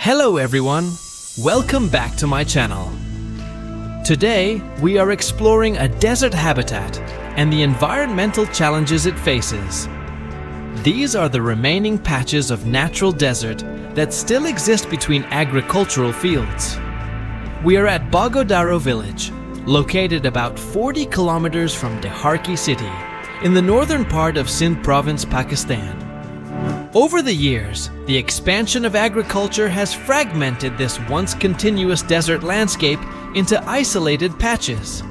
Hello everyone, welcome back to my channel. Today we are exploring a desert habitat and the environmental challenges it faces. These are the remaining patches of natural desert that still exist between agricultural fields. We are at Bagodaro village, located about 40 kilometers from Deharki city, in the northern part of Sindh province, Pakistan. Over the years, the expansion of agriculture has fragmented this once continuous desert landscape into isolated patches.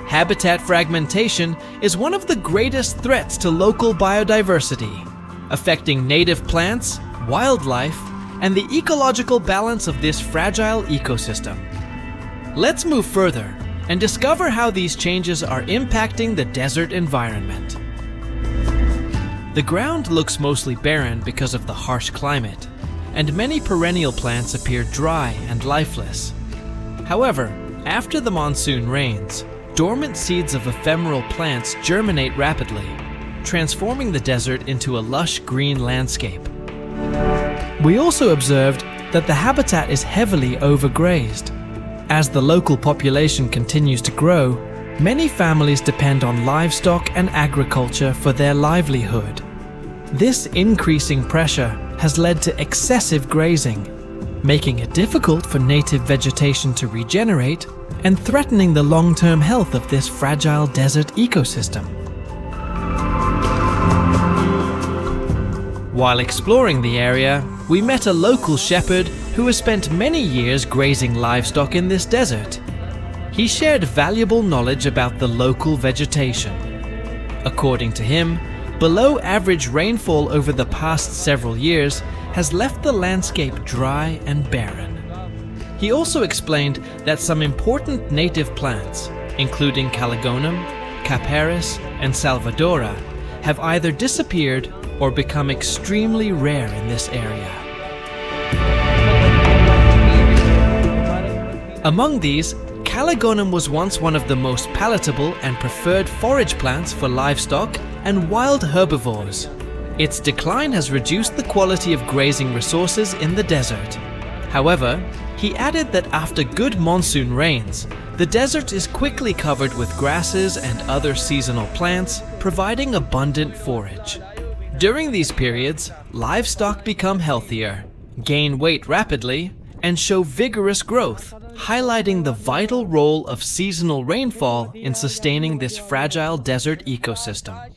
Habitat fragmentation is one of the greatest threats to local biodiversity, affecting native plants, wildlife, and the ecological balance of this fragile ecosystem. Let's move further and discover how these changes are impacting the desert environment. The ground looks mostly barren because of the harsh climate, and many perennial plants appear dry and lifeless. However, after the monsoon rains, dormant seeds of ephemeral plants germinate rapidly, transforming the desert into a lush green landscape. We also observed that the habitat is heavily overgrazed. As the local population continues to grow, many families depend on livestock and agriculture for their livelihood. This increasing pressure has led to excessive grazing, making it difficult for native vegetation to regenerate and threatening the long-term health of this fragile desert ecosystem. While exploring the area, we met a local shepherd who has spent many years grazing livestock in this desert. He shared valuable knowledge about the local vegetation. According to him, below average rainfall over the past several years has left the landscape dry and barren. He also explained that some important native plants, including Calligonum, Capparis, and Salvadora, have either disappeared or become extremely rare in this area. Among these, Calligonum was once one of the most palatable and preferred forage plants for livestock and wild herbivores. Its decline has reduced the quality of grazing resources in the desert. However, he added that after good monsoon rains, the desert is quickly covered with grasses and other seasonal plants, providing abundant forage. During these periods, livestock become healthier, gain weight rapidly, and show vigorous growth, highlighting the vital role of seasonal rainfall in sustaining this fragile desert ecosystem.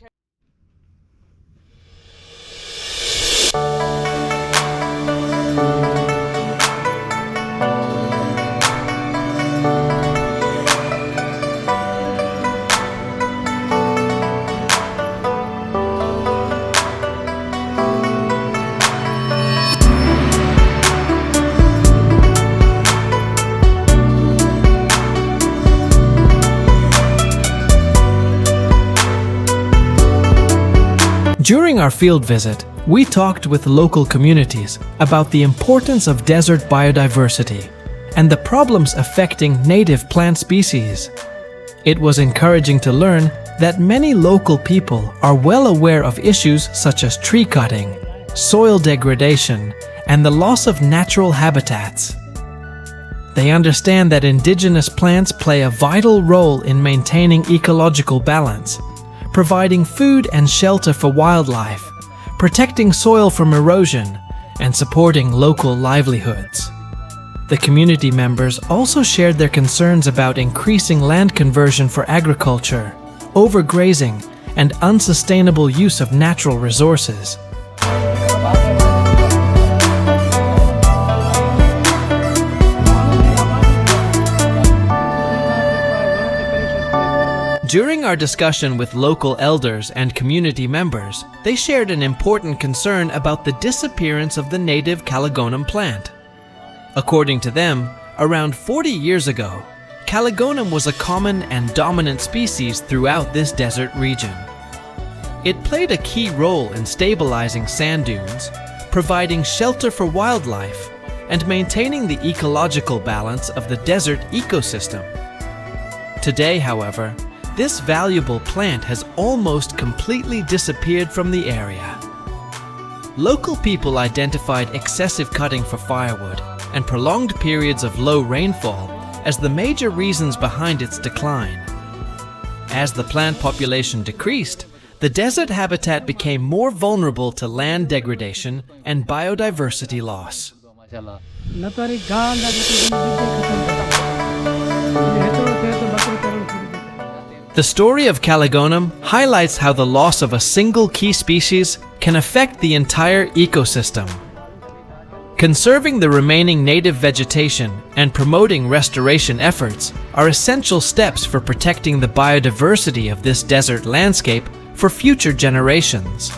During our field visit, we talked with local communities about the importance of desert biodiversity and the problems affecting native plant species. It was encouraging to learn that many local people are well aware of issues such as tree cutting, soil degradation, and the loss of natural habitats. They understand that indigenous plants play a vital role in maintaining ecological balance, providing food and shelter for wildlife, protecting soil from erosion, and supporting local livelihoods. The community members also shared their concerns about increasing land conversion for agriculture, overgrazing, and unsustainable use of natural resources. During our discussion with local elders and community members, they shared an important concern about the disappearance of the native Calligonum plant. According to them, around 40 years ago, Calligonum was a common and dominant species throughout this desert region. It played a key role in stabilizing sand dunes, providing shelter for wildlife, and maintaining the ecological balance of the desert ecosystem. Today, however, this valuable plant has almost completely disappeared from the area. local people identified excessive cutting for firewood and prolonged periods of low rainfall as the major reasons behind its decline. As the plant population decreased, the desert habitat became more vulnerable to land degradation and biodiversity loss. The story of Calligonum highlights how the loss of a single key species can affect the entire ecosystem. Conserving the remaining native vegetation and promoting restoration efforts are essential steps for protecting the biodiversity of this desert landscape for future generations.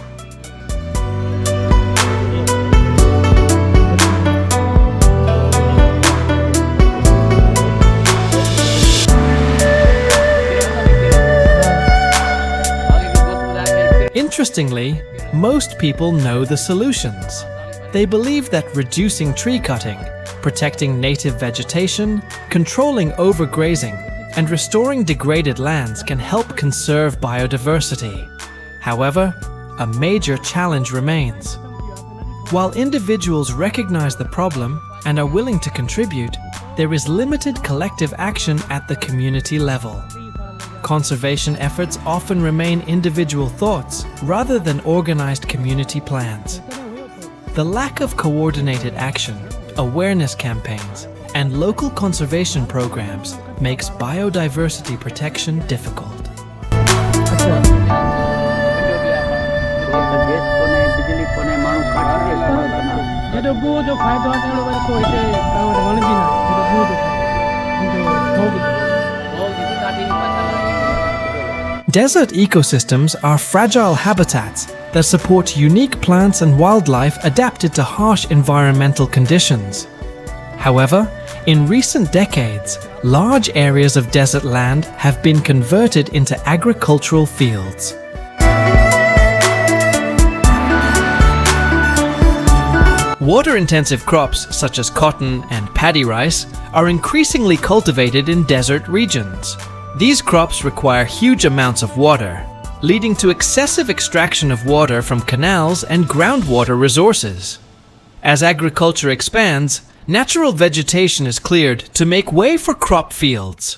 Interestingly, most people know the solutions. They believe that reducing tree cutting, protecting native vegetation, controlling overgrazing, and restoring degraded lands can help conserve biodiversity. However, a major challenge remains. While individuals recognize the problem and are willing to contribute, there is limited collective action at the community level. Conservation efforts often remain individual thoughts rather than organized community plans. The lack of coordinated action, awareness campaigns, and local conservation programs makes biodiversity protection difficult. Desert ecosystems are fragile habitats that support unique plants and wildlife adapted to harsh environmental conditions. However, in recent decades, large areas of desert land have been converted into agricultural fields. Water-intensive crops such as cotton and paddy rice are increasingly cultivated in desert regions. These crops require huge amounts of water, leading to excessive extraction of water from canals and groundwater resources. As agriculture expands, natural vegetation is cleared to make way for crop fields.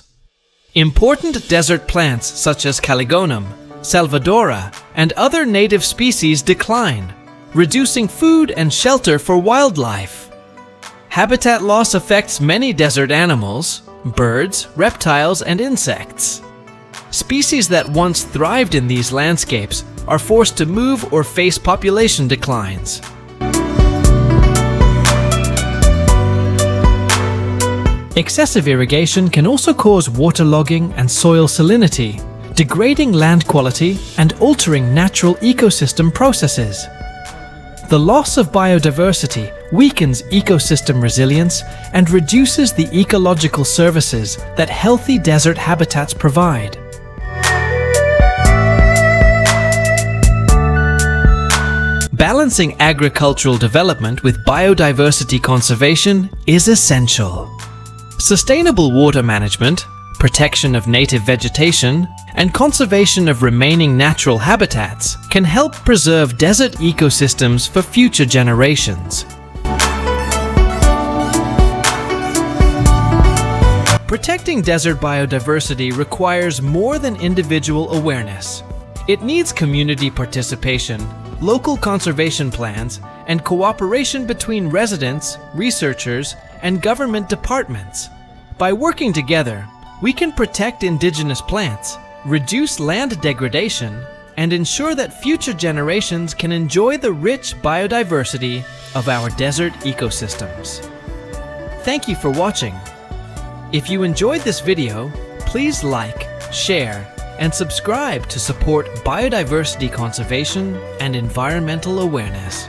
Important desert plants such as Calligonum, Salvadora, and other native species decline, reducing food and shelter for wildlife. Habitat loss affects many desert animals, birds, reptiles, and insects. Species that once thrived in these landscapes are forced to move or face population declines. Excessive irrigation can also cause waterlogging and soil salinity, degrading land quality and altering natural ecosystem processes. The loss of biodiversity weakens ecosystem resilience and reduces the ecological services that healthy desert habitats provide. Balancing agricultural development with biodiversity conservation is essential. Sustainable water management, protection of native vegetation, and conservation of remaining natural habitats can help preserve desert ecosystems for future generations. Protecting desert biodiversity requires more than individual awareness. It needs community participation, local conservation plans, and cooperation between residents, researchers, and government departments. By working together, we can protect indigenous plants, reduce land degradation, and ensure that future generations can enjoy the rich biodiversity of our desert ecosystems. Thank you for watching. If you enjoyed this video, please like, share, and subscribe to support biodiversity conservation and environmental awareness.